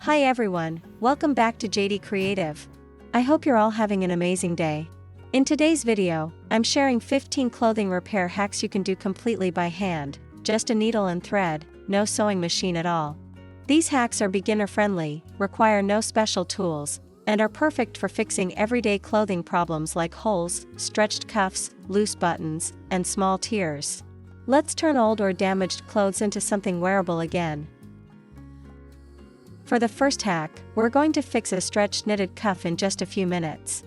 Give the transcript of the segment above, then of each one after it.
Hi everyone, welcome back to Jady Kreativ. I hope you're all having an amazing day. In today's video, I'm sharing 15 clothing repair hacks you can do completely by hand, just a needle and thread, no sewing machine at all. These hacks are beginner-friendly, require no special tools, and are perfect for fixing everyday clothing problems like holes, stretched cuffs, loose buttons, and small tears. Let's turn old or damaged clothes into something wearable again. For the first hack, we're going to fix a stretched knitted cuff in just a few minutes.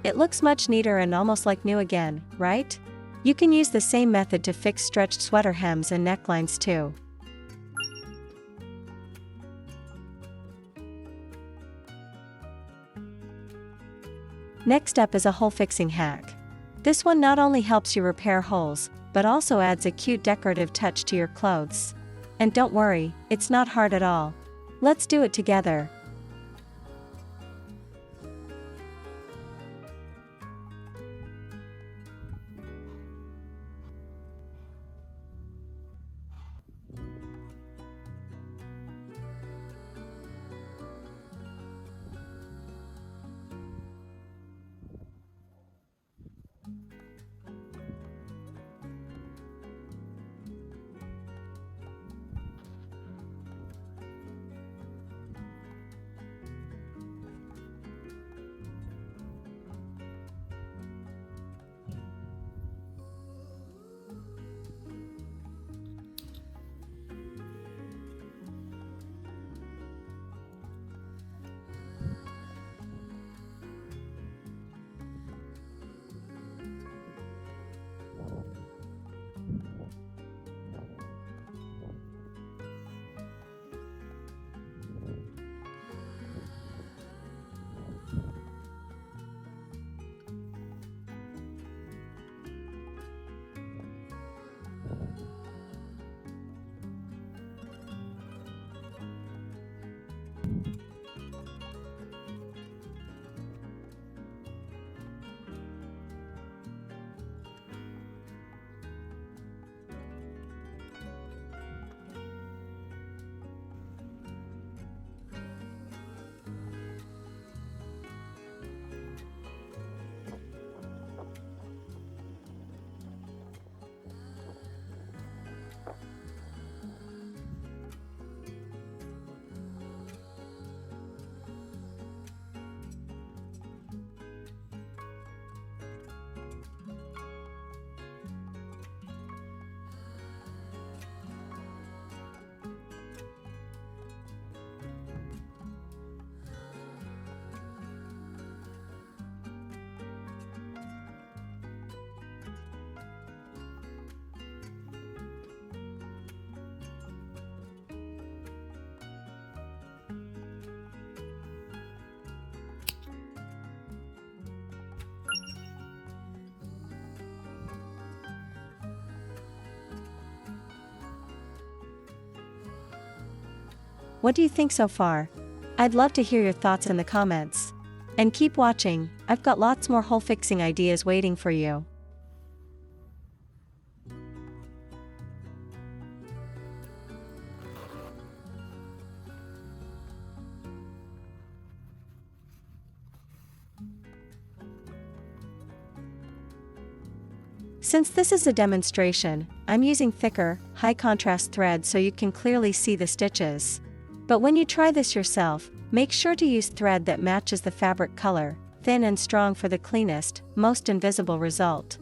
It looks much neater and almost like new again, right? You can use the same method to fix stretched sweater hems and necklines too. Next up is a hole fixing hack. This one not only helps you repair holes, but also adds a cute decorative touch to your clothes. And don't worry, it's not hard at all. Let's do it together. What do you think so far? I'd love to hear your thoughts in the comments. And keep watching, I've got lots more hole fixing ideas waiting for you. Since this is a demonstration, I'm using thicker, high contrast thread so you can clearly see the stitches. But when you try this yourself, make sure to use thread that matches the fabric color, thin and strong for the cleanest, most invisible result.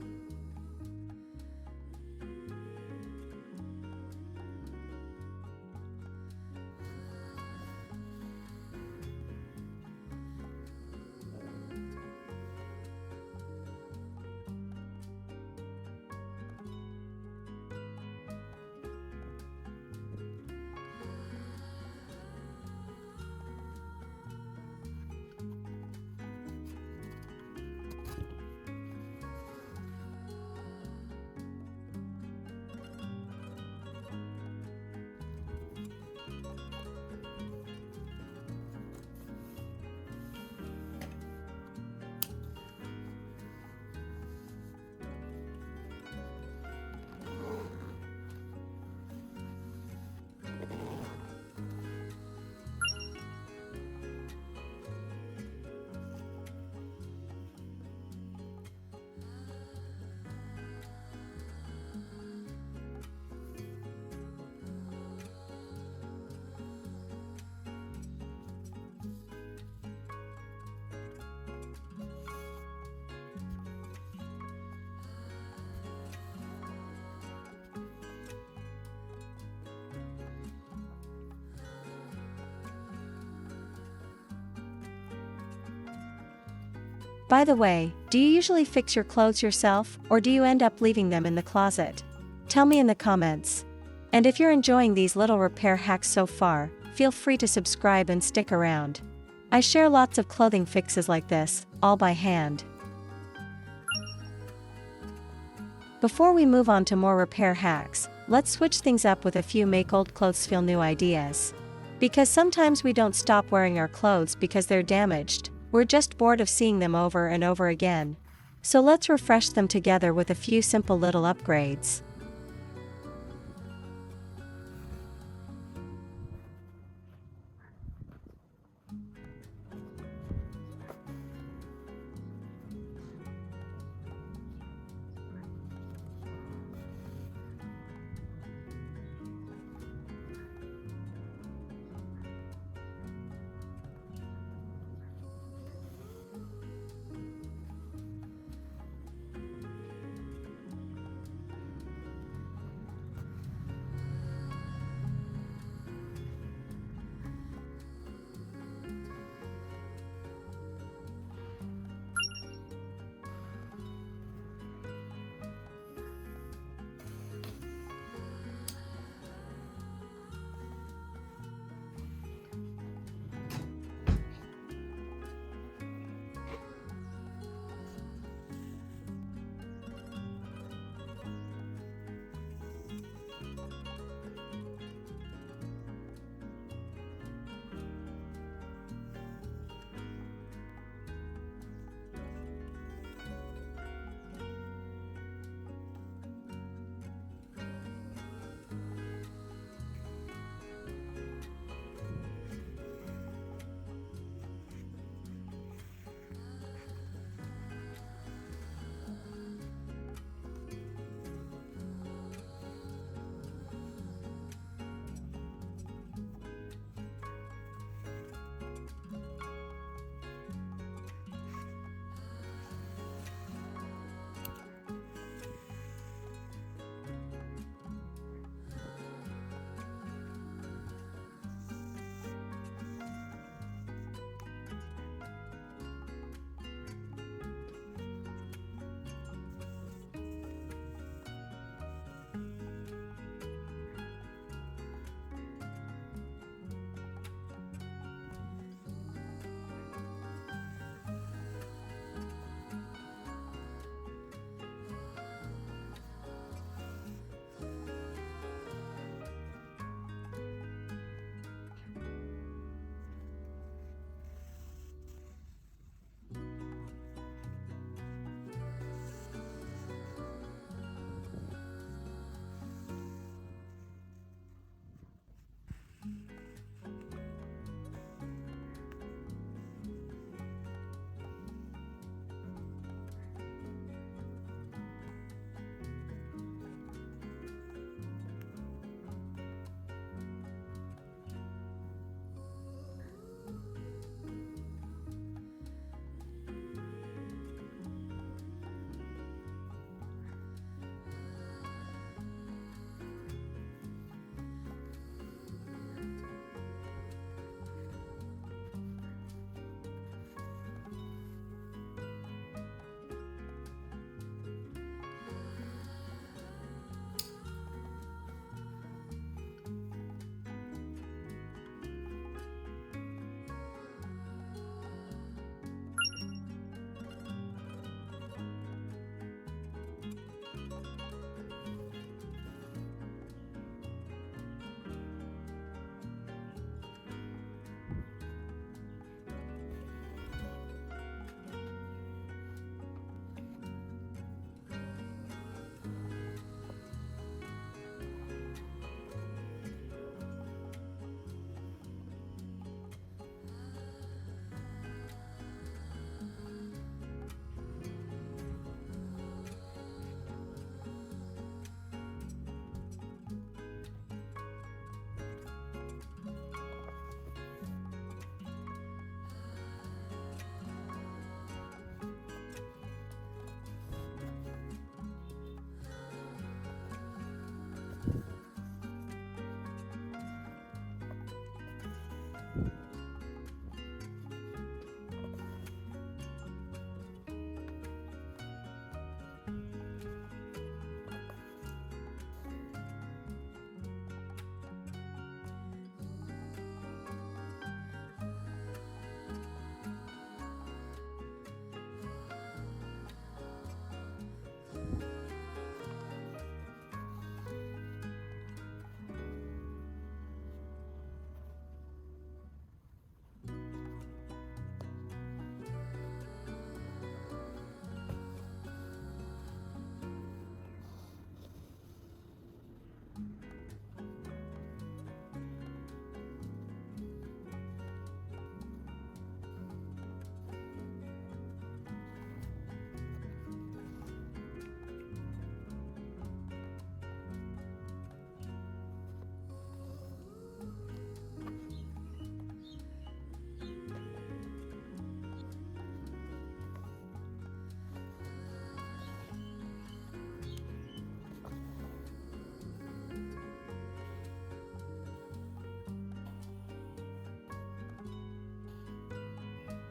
By the way, do you usually fix your clothes yourself, or do you end up leaving them in the closet? Tell me in the comments. And if you're enjoying these little repair hacks so far, feel free to subscribe and stick around. I share lots of clothing fixes like this, all by hand. Before we move on to more repair hacks, let's switch things up with a few make old clothes feel new ideas. Because sometimes we don't stop wearing our clothes because they're damaged. We're just bored of seeing them over and over again. So let's refresh them together with a few simple little upgrades.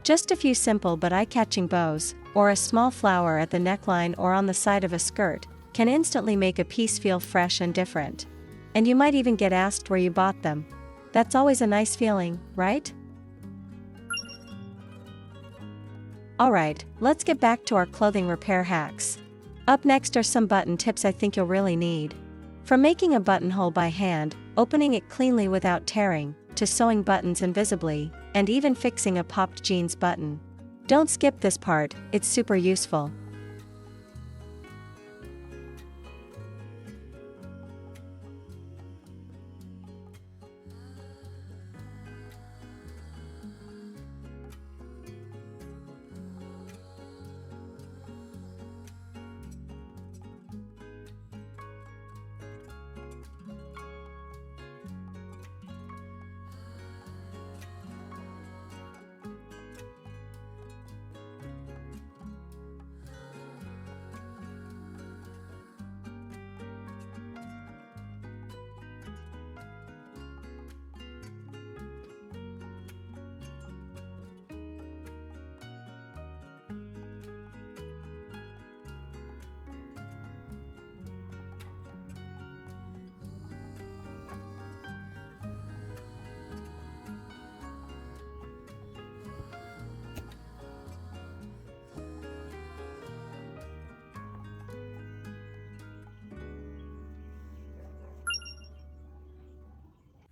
Just a few simple but eye-catching bows, or a small flower at the neckline or on the side of a skirt, can instantly make a piece feel fresh and different. And you might even get asked where you bought them. That's always a nice feeling, right? Alright, let's get back to our clothing repair hacks. Up next are some button tips I think you'll really need. From making a buttonhole by hand, opening it cleanly without tearing, to sewing buttons invisibly, and even fixing a popped jeans button. Don't skip this part, it's super useful.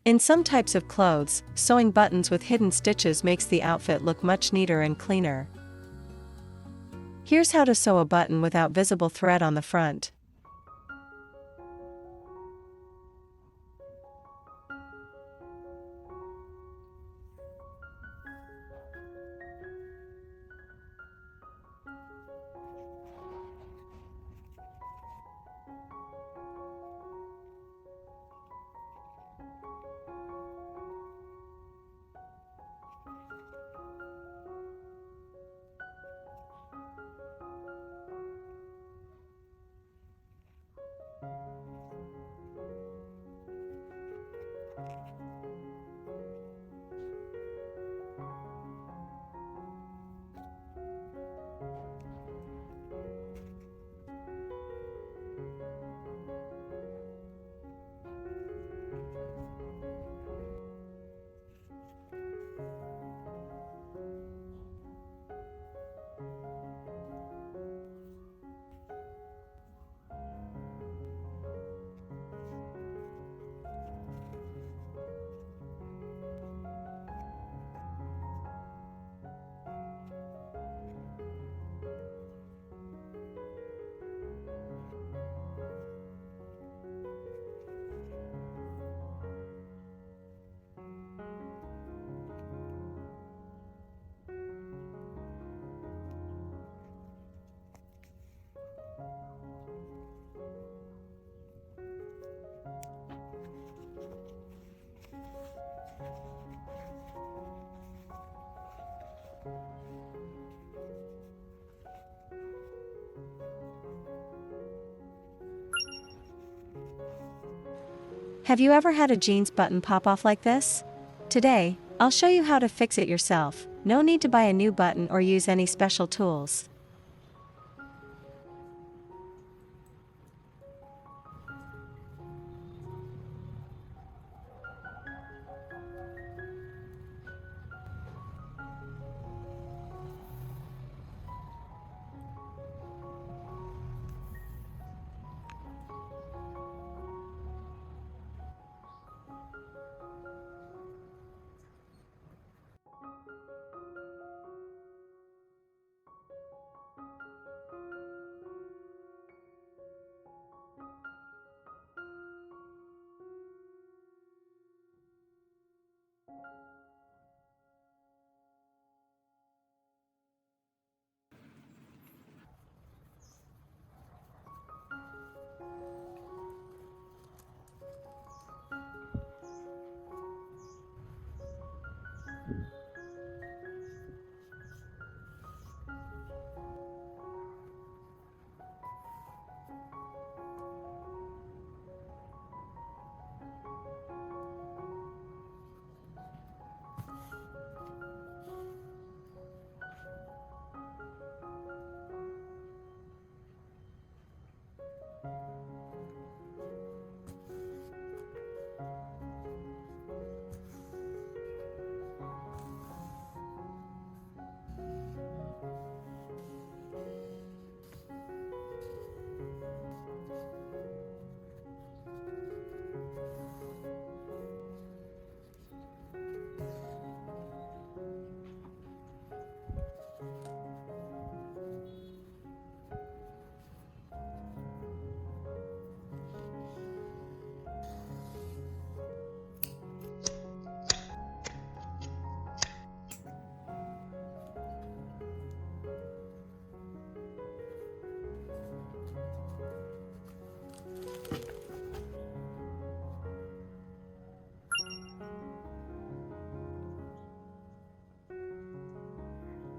In some types of clothes, sewing buttons with hidden stitches makes the outfit look much neater and cleaner. Here's how to sew a button without visible thread on the front. Have you ever had a jeans button pop off like this? Today, I'll show you how to fix it yourself. No need to buy a new button or use any special tools.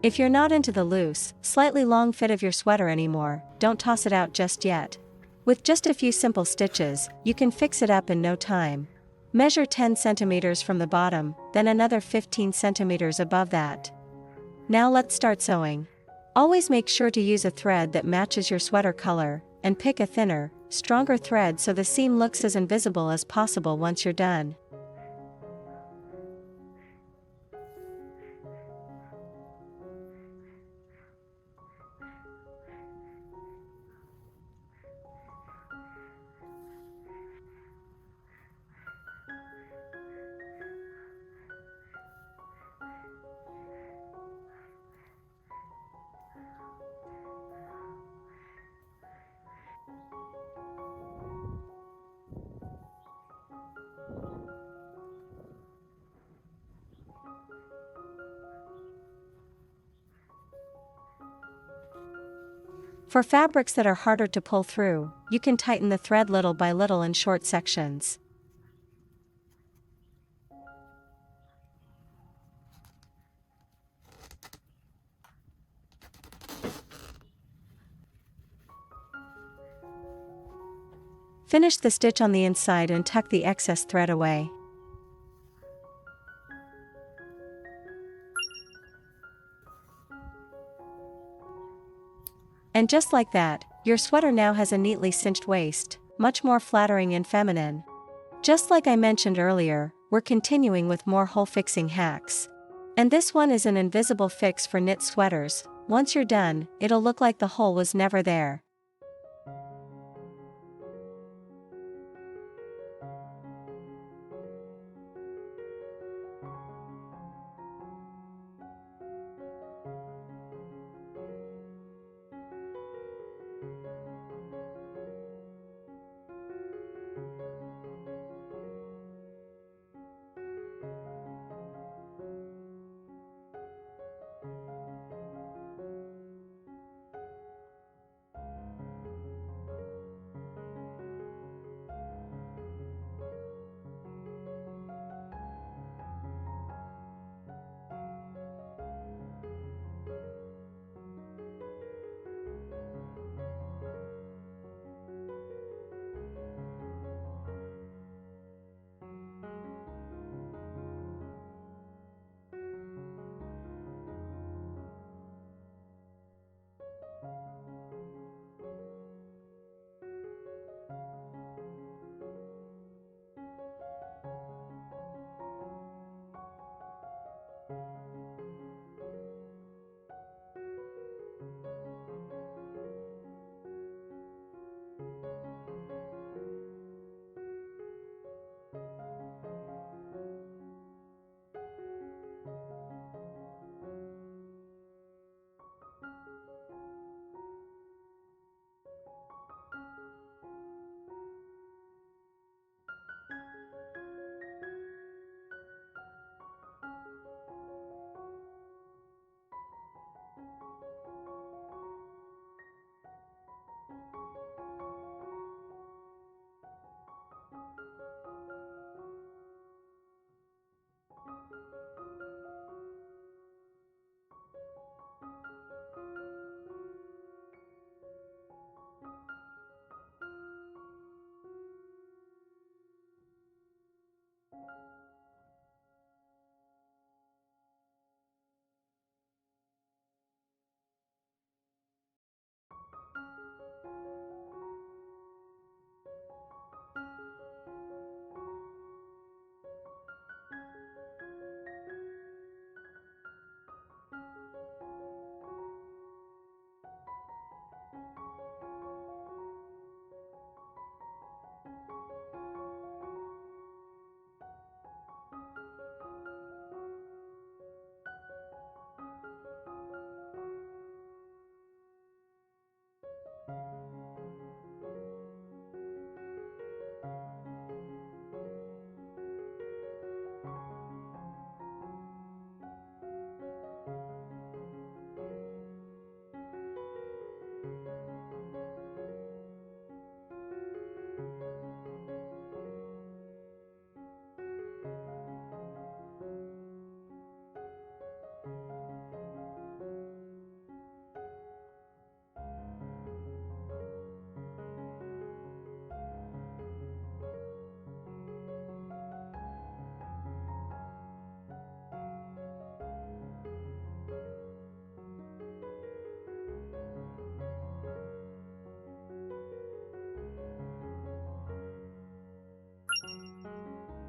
If you're not into the loose, slightly long fit of your sweater anymore, don't toss it out just yet. With just a few simple stitches, you can fix it up in no time. Measure 10 centimeters from the bottom, then another 15 centimeters above that. Now let's start sewing. Always make sure to use a thread that matches your sweater color, and pick a thinner, stronger thread so the seam looks as invisible as possible once you're done. For fabrics that are harder to pull through, you can tighten the thread little by little in short sections. Finish the stitch on the inside and tuck the excess thread away. And just like that, your sweater now has a neatly cinched waist, much more flattering and feminine. Just like I mentioned earlier, we're continuing with more hole fixing hacks. And this one is an invisible fix for knit sweaters. Once you're done, it'll look like the hole was never there.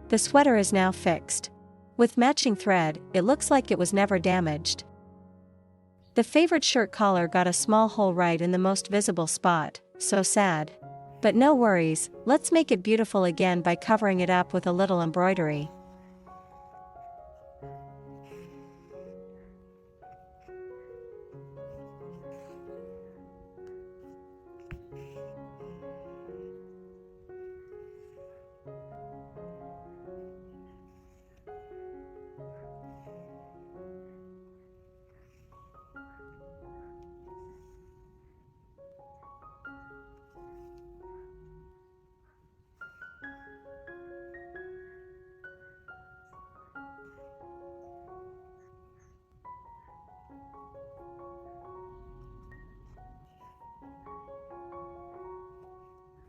The sweater is now fixed. With matching thread, it looks like it was never damaged. The favorite shirt collar got a small hole right in the most visible spot, so sad. But no worries, let's make it beautiful again by covering it up with a little embroidery.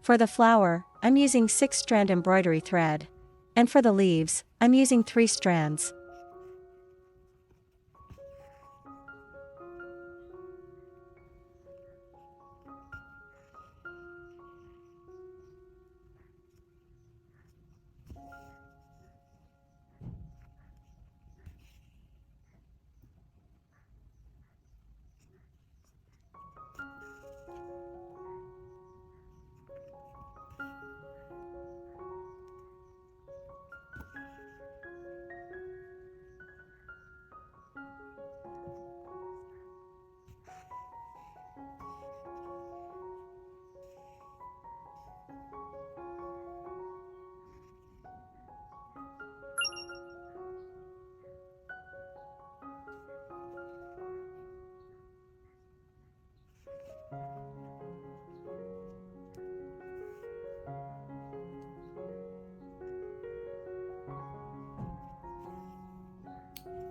For the flower, I'm using 6-strand embroidery thread. And for the leaves, I'm using 3 strands.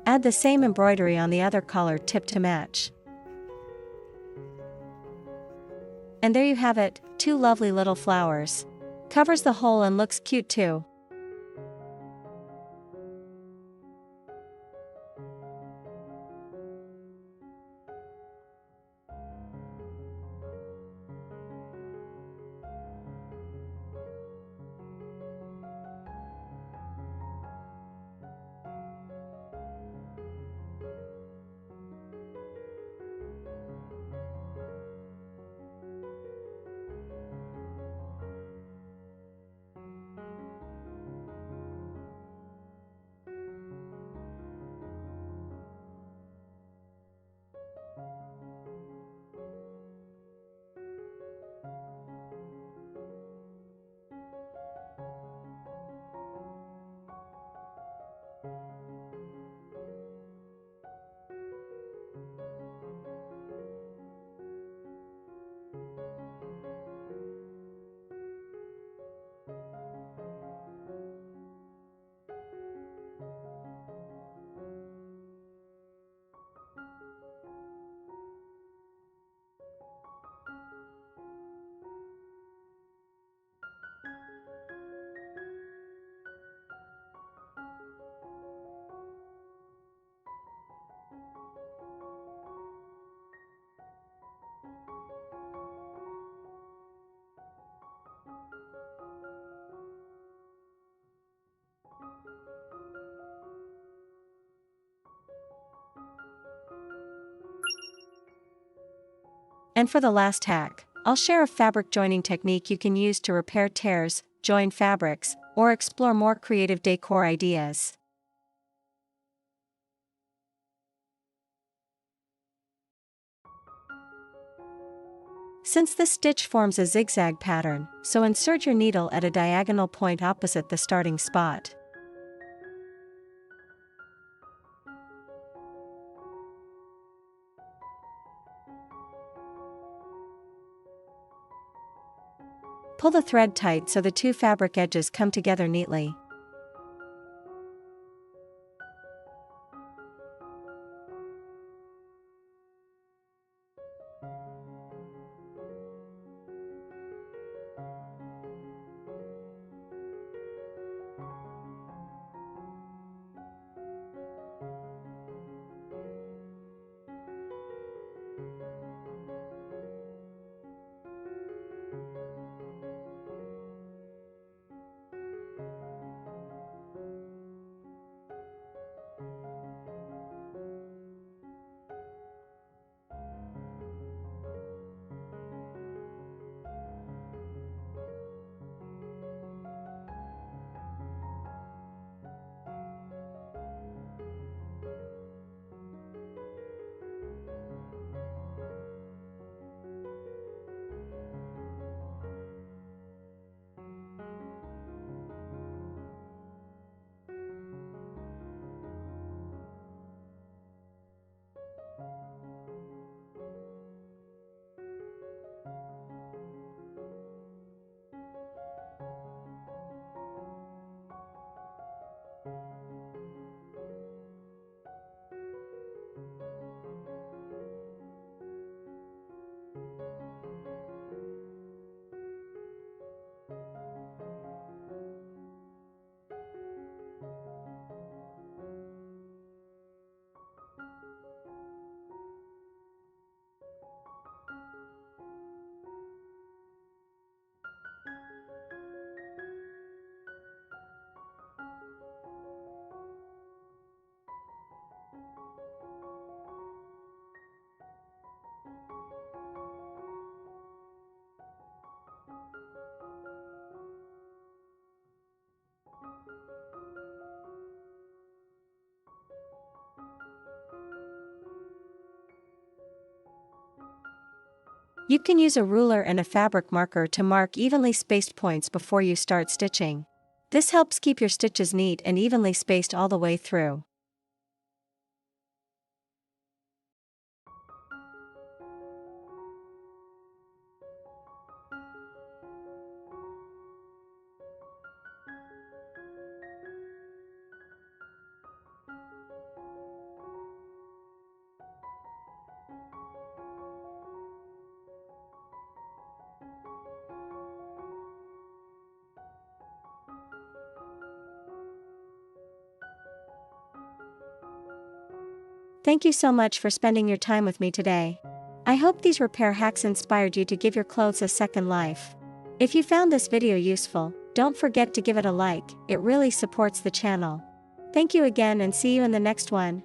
Add the same embroidery on the other collar tip to match. And there you have it, 2 lovely little flowers. Covers the hole and looks cute too. And for the last hack, I'll share a fabric joining technique you can use to repair tears, join fabrics, or explore more creative decor ideas. Since this stitch forms a zigzag pattern, so insert your needle at a diagonal point opposite the starting spot. Pull the thread tight so the 2 fabric edges come together neatly. You can use a ruler and a fabric marker to mark evenly spaced points before you start stitching. This helps keep your stitches neat and evenly spaced all the way through. Thank you so much for spending your time with me today. I hope these repair hacks inspired you to give your clothes a second life. If you found this video useful, don't forget to give it a like, it really supports the channel. Thank you again and see you in the next one.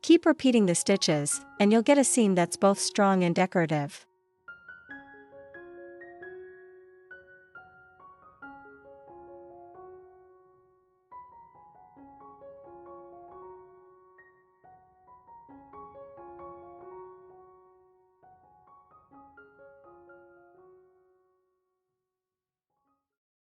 Keep repeating the stitches, and you'll get a seam that's both strong and decorative.